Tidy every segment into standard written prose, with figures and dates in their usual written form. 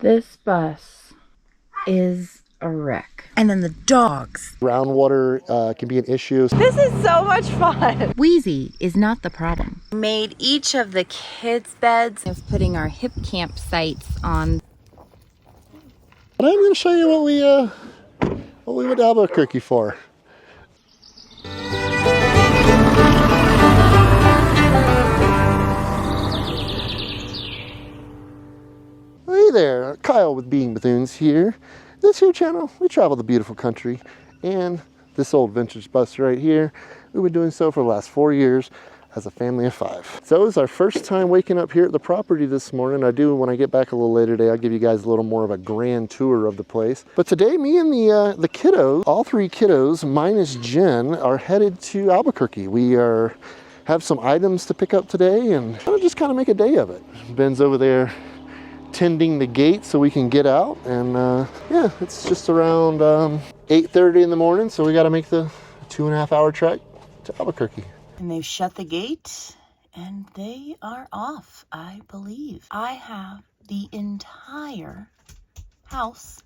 This bus is a wreck. And then the dogs. Groundwater can be an issue. This is so much fun. Wheezy is not the problem. Made each of the kids' beds of putting our hip campsites on. But I'm going to show you what we went to Albuquerque for. Hey there, Kyle with Being Bethunes here. This here channel, we travel the beautiful country, and this old vintage bus right here, we've been doing so for the last 4 years as a family of 5. So it's our first time waking up here at the property this morning. When I get back a little later today, I'll give you guys a little more of a grand tour of the place. But today, me and the kiddos, all 3 kiddos, minus Jen, are headed to Albuquerque. We have some items to pick up today and just kind of make a day of it. Ben's over there tending the gate so we can get out, and yeah, it's just around 8:30 in the morning, so we got to make the 2.5 hour trek to Albuquerque. And they've shut the gate and they are off, I believe. I have the entire house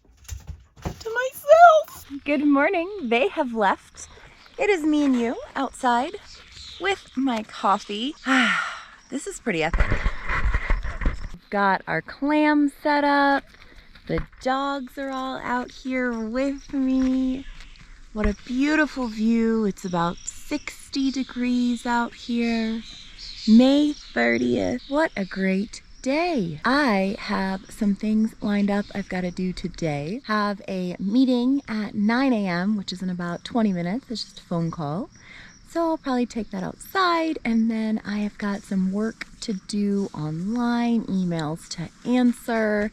to myself. Good morning. They have left. It is me and you outside with my coffee. This is pretty epic. Got our clams set up. The dogs are all out here with me. What a beautiful view. It's about 60 degrees out here. May 30th. What a great day. I have some things lined up I've got to do today. Have a meeting at 9 a.m., which is in about 20 minutes. It's just a phone call. So I'll probably take that outside, and then I have got some work to do online, emails to answer.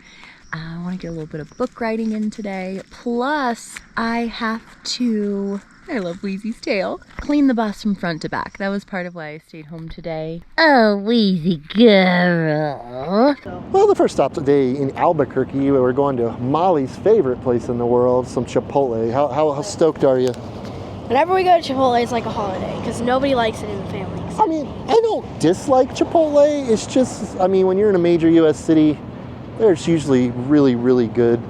I want to get a little bit of book writing in today. Plus, I have to, I love Wheezy's tail, clean the bus from front to back. That was part of why I stayed home today. Oh, Wheezy girl. Well, the first stop today in Albuquerque, we're going to Molly's favorite place in the world, some Chipotle. How stoked are you? Whenever we go to Chipotle, it's like a holiday because nobody likes it in the family. I mean, I don't dislike Chipotle. It's just, I mean, when you're in a major U.S. city, there's usually really, really good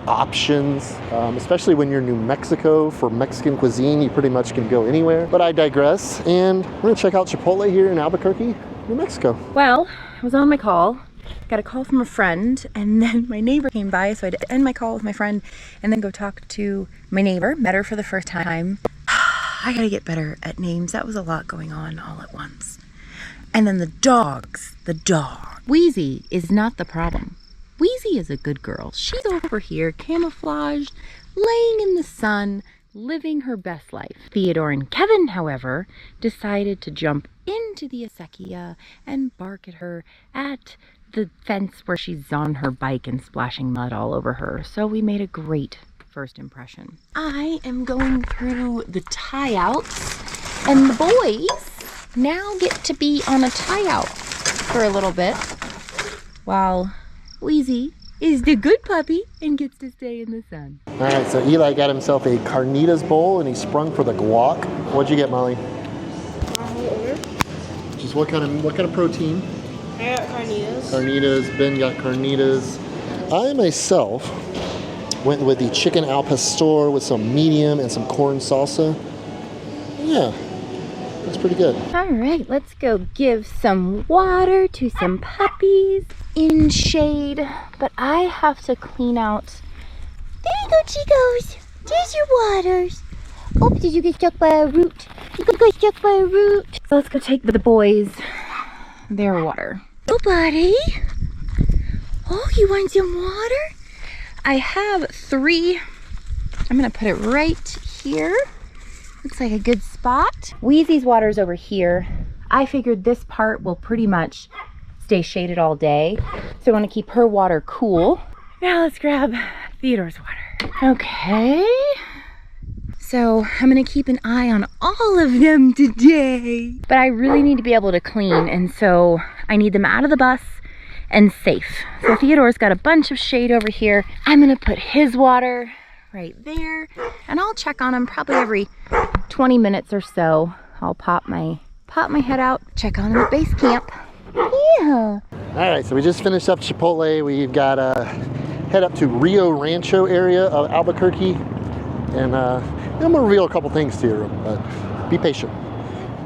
options, especially when you're in New Mexico. For Mexican cuisine, you pretty much can go anywhere. But I digress, and we're going to check out Chipotle here in Albuquerque, New Mexico. Well, I was on my call. Got a call from a friend, and then my neighbor came by, so I had to end my call with my friend and then go talk to my neighbor. Met her for the first time. I gotta get better at names. That was a lot going on all at once. And then the dogs. The dog. Wheezy is not the problem. Wheezy is a good girl. She's over here, camouflaged, laying in the sun, living her best life. Theodore and Kevin, however, decided to jump into the acequia and bark at her at the fence where she's on her bike and splashing mud all over her. So we made a great first impression. I am going through the tie-outs, and the boys now get to be on a tie-out for a little bit, while Wheezy is the good puppy and gets to stay in the sun. All right, so Eli got himself a carnitas bowl, and he sprung for the guac. What'd you get, Molly? Just what kind of protein? I got carnitas. Carnitas. Ben got carnitas. I myself went with the chicken al pastor with some medium and some corn salsa. Yeah, that's pretty good. All right, let's go give some water to some puppies in shade. But I have to clean out. There you go, Chicos. There's your waters. Oh, did you get stuck by a root? You got stuck by a root. So let's go take the boys their water. Oh, buddy. Oh, you want some water? I have 3. I'm gonna put it right here. Looks like a good spot. Wheezy's water's over here. I figured this part will pretty much stay shaded all day. So I wanna keep her water cool. Now let's grab Theodore's water. Okay. So I'm gonna keep an eye on all of them today. But I really need to be able to clean, and so I need them out of the bus and safe. So Theodore's got a bunch of shade over here. I'm gonna put his water right there, and I'll check on him probably every 20 minutes or so. I'll pop my head out, check on him at base camp. Yeah. All right, so we just finished up Chipotle. We've got to head up to Rio Rancho area of Albuquerque. And I'm going to reveal a couple things to you, but be patient.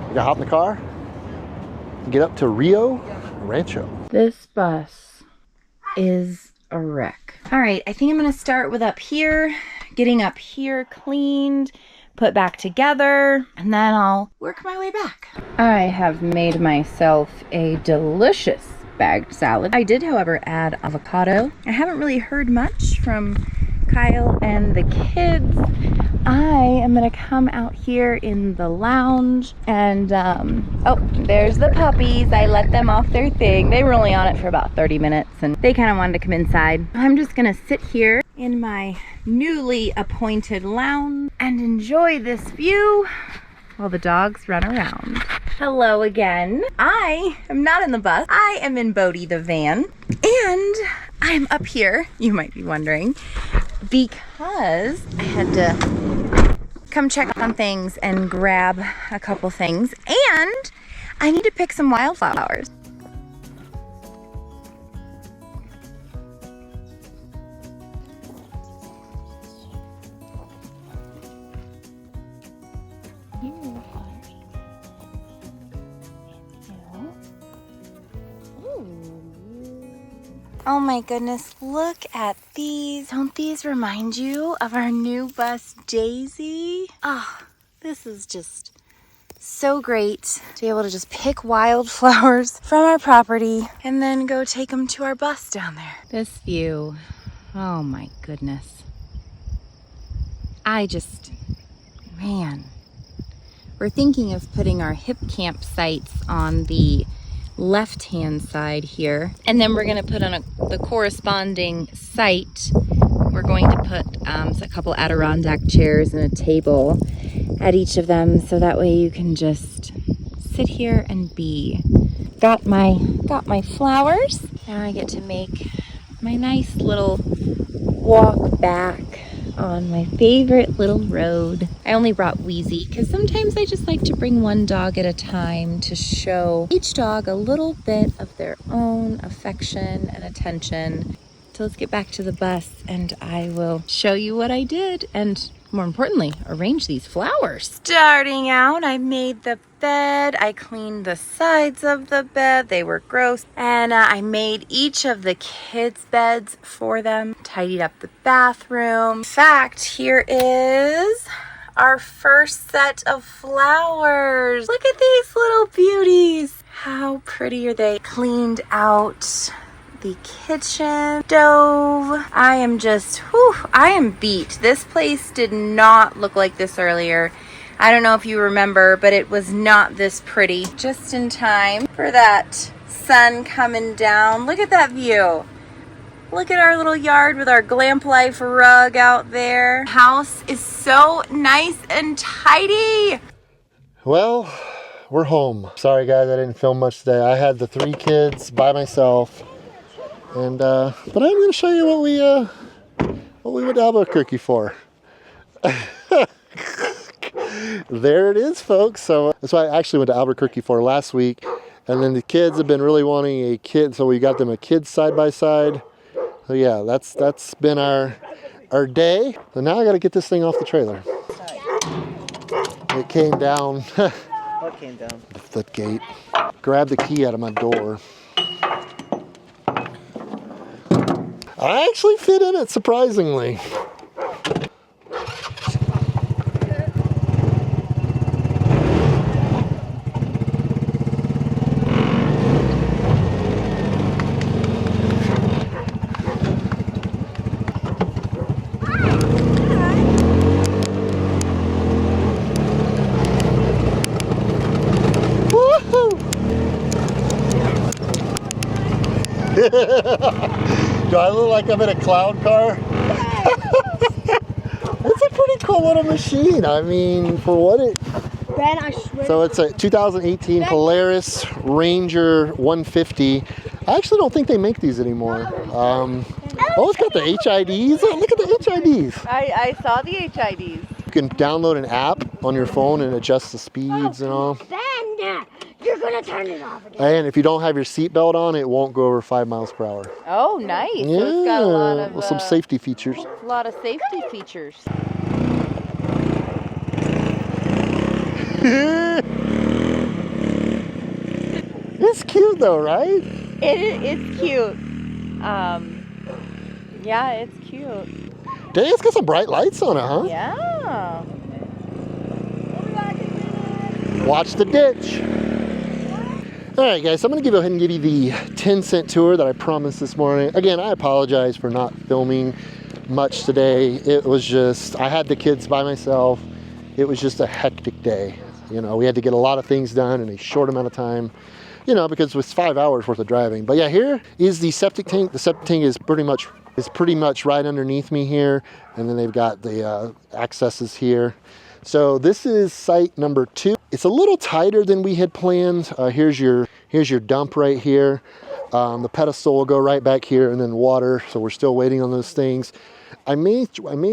We got to hop in the car and get up to Rio Rancho. This bus is a wreck. All right, I think I'm going to start with up here, getting up here cleaned, put back together, and then I'll work my way back. I have made myself a delicious bagged salad. I did, however, add avocado. I haven't really heard much from Kyle and the kids. I am gonna come out here in the lounge and oh, there's the puppies. I let them off their thing. They were only on it for about 30 minutes and they kind of wanted to come inside. I'm just gonna sit here in my newly appointed lounge and enjoy this view while the dogs run around. Hello again. I am not in the bus. I am in Bodie the van and I'm up here, you might be wondering, because I had to come check on things and grab a couple things, and I need to pick some wildflowers. Oh my goodness, look at these. Don't these remind you of our new bus, Daisy? Oh, this is just so great to be able to just pick wildflowers from our property and then go take them to our bus down there. This view, oh my goodness. Man. We're thinking of putting our hip campsites on the left-hand side here, and then we're going to put on the corresponding site. We're going to put a couple Adirondack chairs and a table at each of them, so that way you can just sit here and be. Got my flowers. Now I get to make my nice little walk back on my favorite little road. I only brought Wheezy because sometimes I just like to bring one dog at a time to show each dog a little bit of their own affection and attention. So let's get back to the bus and I will show you what I did and, more importantly, arrange these flowers. Starting out, I made the bed. I cleaned the sides of the bed. They were gross. And I made each of the kids' beds for them. Tidied up the bathroom. In fact, here is our first set of flowers. Look at these little beauties. How pretty are they? Cleaned out the kitchen stove. I am beat. This place did not look like this earlier. I don't know if you remember, but it was not this pretty. Just in time for that sun coming down. Look at that view. Look at our little yard with our Glamp Life rug out there. House is so nice and tidy. Well, we're home. Sorry guys, I didn't film much today. I had the 3 kids by myself. And but I'm going to show you what we went to Albuquerque for. There it is, folks. So that's what I actually went to Albuquerque for last week. And then the kids have been really wanting a kid, so we got them a kid side by side. So yeah, that's been our day. So now I got to get this thing off the trailer. It came down. What came down? The flip gate. Grabbed the key out of my door. I actually fit in it, surprisingly. Do I look like I'm in a clown car? It's a pretty cool little machine. I mean, for what it... Ben, I swear. So it's a 2018 Polaris Ranger 150. I actually don't think they make these anymore. Oh, it's got the HIDs. Oh, look at the HIDs. I saw the HIDs. You can download an app on your phone and adjust the speeds and all. Ben, You're gonna turn it off again. And if you don't have your seatbelt on, it won't go over 5 miles per hour. Oh, nice. Yeah, So it's got a lot of well, some safety features. A lot of safety features. It's cute though, right? It's cute. Yeah, it's cute. Dang, it's got some bright lights on it, huh? Yeah. Watch the ditch. All right, guys, so I'm gonna go ahead and give you the 10-cent tour that I promised this morning. Again, I apologize for not filming much today. It was just, I had the kids by myself. It was just a hectic day. You know, we had to get a lot of things done in a short amount of time, you know, because it was 5 hours worth of driving. But yeah, here is the septic tank. The septic tank is pretty much right underneath me here. And then they've got the accesses here. So this is site number 2. It's a little tighter than we had planned. Here's your dump right here. The pedestal will go right back here, and then water. So we're still waiting on those things. I may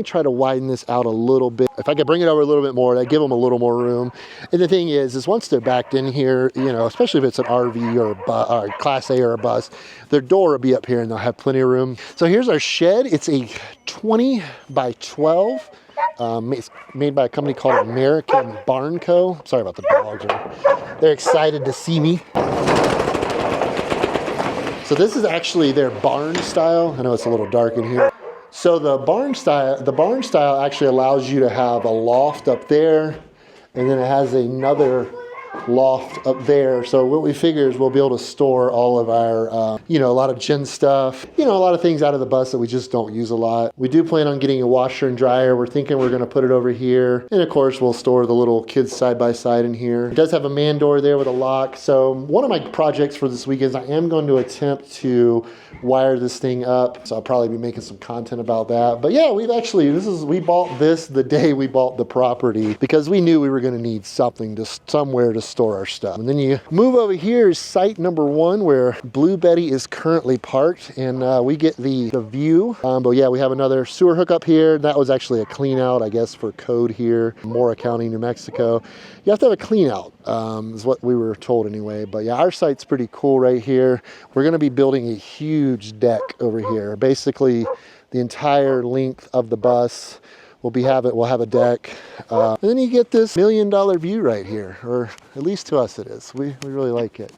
try to widen this out a little bit. If I could bring it over a little bit more, that'd give them a little more room. And the thing is once they're backed in here, you know, especially if it's an RV or a Class A or a bus, their door will be up here and they'll have plenty of room. So here's our shed. It's a 20 by 12. It's made by a company called American Barn Co. Sorry about the dogs. They're excited to see me. So this is actually their barn style. I know it's a little dark in here. So the barn style actually allows you to have a loft up there, and then it has another loft up there. So what we figure is we'll be able to store all of our, you know, a lot of Jenn stuff, you know, a lot of things out of the bus that we just don't use a lot. We do plan on getting a washer and dryer. We're thinking we're going to put it over here. And of course, we'll store the little kids side by side in here. It does have a man door there with a lock. So one of my projects for this week is I am going to attempt to wire this thing up. So I'll probably be making some content about that. But yeah, we bought this the day we bought the property because we knew we were going to need somewhere to store our stuff. And then you move over here is site number 1 where Blue Betty is currently parked, and we get the view. But yeah, we have another sewer hookup here. That was actually a clean out, I guess, for code here, Mora County, New Mexico. You have to have a clean out, is what we were told anyway. But yeah, our site's pretty cool right here. We're going to be building a huge deck over here. Basically, the entire length of the bus we'll have a deck. And then you get this $1 million view right here, or at least to us it is. We really like it.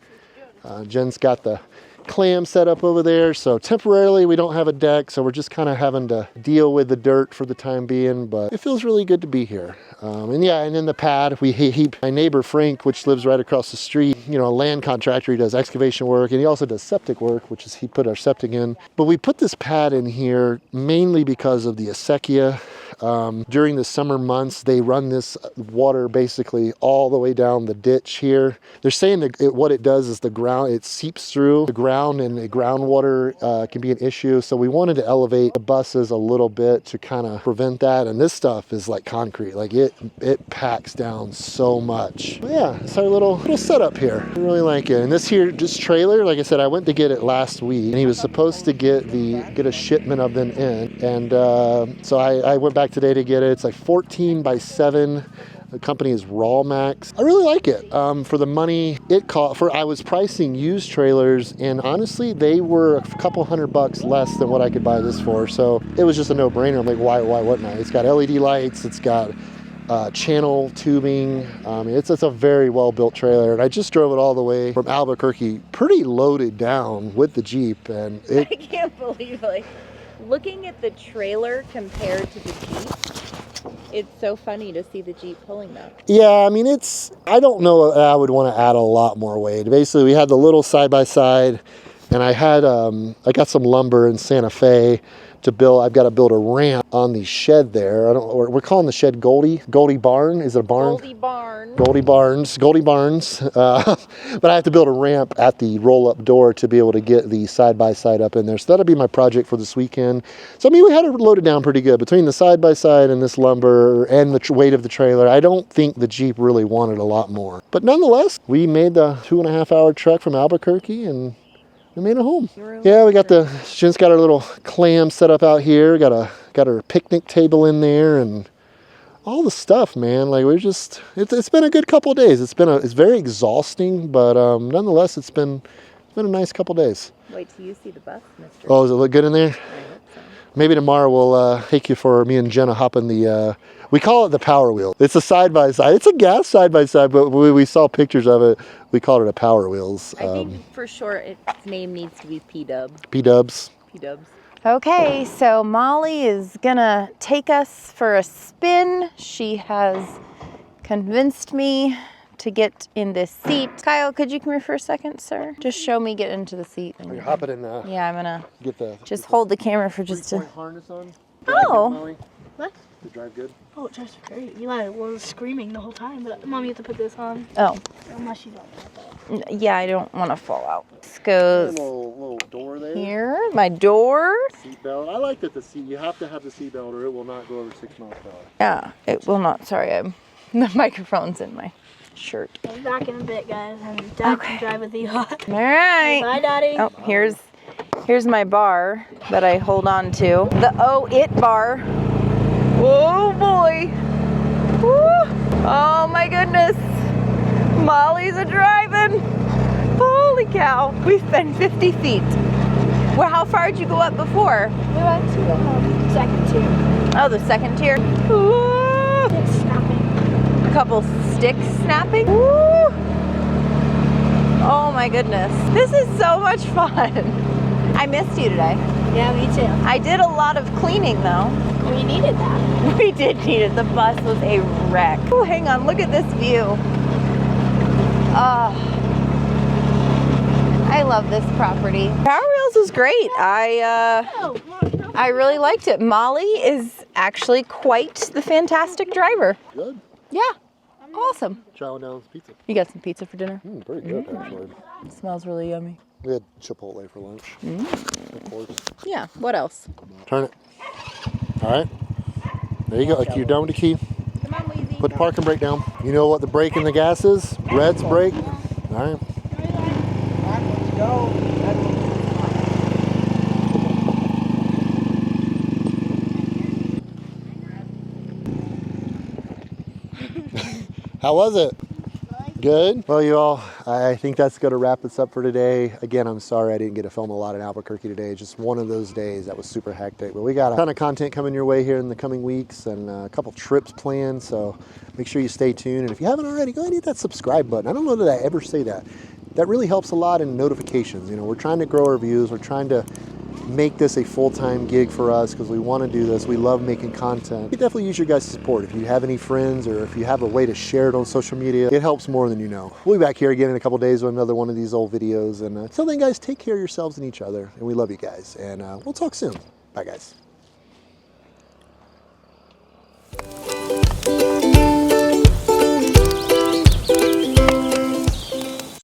Jenn's got the clam set up over there, so temporarily we don't have a deck, so we're just kind of having to deal with the dirt for the time being, but it feels really good to be here. And yeah, and then the pad, my neighbor Frank, which lives right across the street, you know, a land contractor, he does excavation work, and he also does septic work, which is he put our septic in. But we put this pad in here mainly because of the acequia. During the summer months, they run this water basically all the way down the ditch here. They're saying that what it does is it seeps through the ground, and the groundwater can be an issue. So we wanted to elevate the buses a little bit to kind of prevent that. And this stuff is like concrete, like it packs down so much. But yeah, it's our little setup here. I really like it. And this trailer, like I said, I went to get it last week, and he was supposed to get a shipment of them in. And so I went back today to get it. It's like 14 by 7. The company is Raw Max. I really like it. For the money it cost, I was pricing used trailers, and honestly, they were a couple $100 less than what I could buy this for. So it was just a no-brainer. I'm like, why wouldn't I? It's got LED lights. It's got channel tubing. It's a very well-built trailer, and I just drove it all the way from Albuquerque, pretty loaded down with the Jeep, and I can't believe, like, looking at the trailer compared to the Jeep. It's so funny to see the Jeep pulling that. Yeah, I mean, I don't know I would want to add a lot more weight. Basically, we had the little side-by-side, and I got some lumber in Santa Fe to build. I've got to build a ramp on the shed there. We're calling the shed Goldie Barn. Is it a barn? Goldie Barn. Goldie Barns. But I have to build a ramp at the roll-up door to be able to get the side-by-side up in there. So that'll be my project for this weekend. So I mean, we had it loaded down pretty good between the side-by-side and this lumber and the weight of the trailer. I don't think the Jeep really wanted a lot more. But nonetheless, we made the 2.5-hour trek from Albuquerque, and we made it home. Yeah, we got Jen's got our little clam set up out here. Got our picnic table in there, and all the stuff, man. Like it's been a good couple of days. It's very exhausting, but nonetheless, it's been a nice couple of days. Wait till you see the bus, mister. Oh, does it look good in there? I hope so. Maybe tomorrow we'll take you for me and Jenna hop in the, we call it the Power Wheel. It's a side-by-side. It's a gas side-by-side, but we saw pictures of it. We called it a Power Wheels. I think for sure its name needs to be P-Dub. P-Dubs. P-Dubs. Okay, so Molly is gonna take us for a spin. She has convinced me to get in this seat. Kyle, could you come here for a second, sir? Just show me get into the seat. Are you hopping in the... Yeah, I'm gonna just hold the camera for just a... harness on? Oh. What? Did it drive good? Oh, it drives great. Eli was screaming the whole time, but Mom, you have to put this on. Oh. Unless you don't. Yeah, I don't want to fall out. This goes little door there. here. My door. Seatbelt. I like that you have to have the seatbelt or it will not go over 6 miles per hour. Yeah, it will not. Sorry, the microphone's in my shirt. I'll be back in a bit, guys, and Dad can drive with Eli. All right. Bye, Daddy. Oh, here's my bar that I hold on to. The it bar. Oh boy. Woo. Oh my goodness. Molly's a driving. Holy cow. We've been 50 feet. Well, how far did you go up before? We went to the second tier. Oh, the second tier. Ooh. It's snapping. A couple sticks snapping. Woo. Oh my goodness. This is so much fun. I missed you today. Yeah, me too. I did a lot of cleaning though. We needed that. We did need it. The bus was a wreck. Oh, hang on. Look at this view. I love this property. Power Wheels was great. I really liked it. Molly is actually quite the fantastic driver. Good. Yeah. Awesome. Chowing down pizza. You got some pizza for dinner? Pretty good, actually. It smells really yummy. We had Chipotle for lunch. Of course. Yeah. What else? Turn it. All right. There you go. You're done with the key. Come on, Weezy. Put the parking brake down. You know what the brake and the gas is? Red's brake. All right. Let's go. How was it? Good. Well, you all, I think that's going to wrap us up for today. Again, I'm sorry I didn't get to film a lot in Albuquerque today. Just one of those days that was super hectic. But we got a ton of content coming your way here in the coming weeks and a couple trips planned. So make sure you stay tuned. And if you haven't already, go ahead and hit that subscribe button. I don't know that I ever say that. That really helps a lot in notifications. You know, we're trying to grow our views. We're trying to make this a full-time gig for us because we want to do this. We love making content. We definitely use your guys' support. If you have any friends or if you have a way to share it on social media, it helps more than you know. We'll be back here again in a couple days with another one of these old videos. And until then, guys, take care of yourselves and each other. And we love you guys. And we'll talk soon. Bye, guys.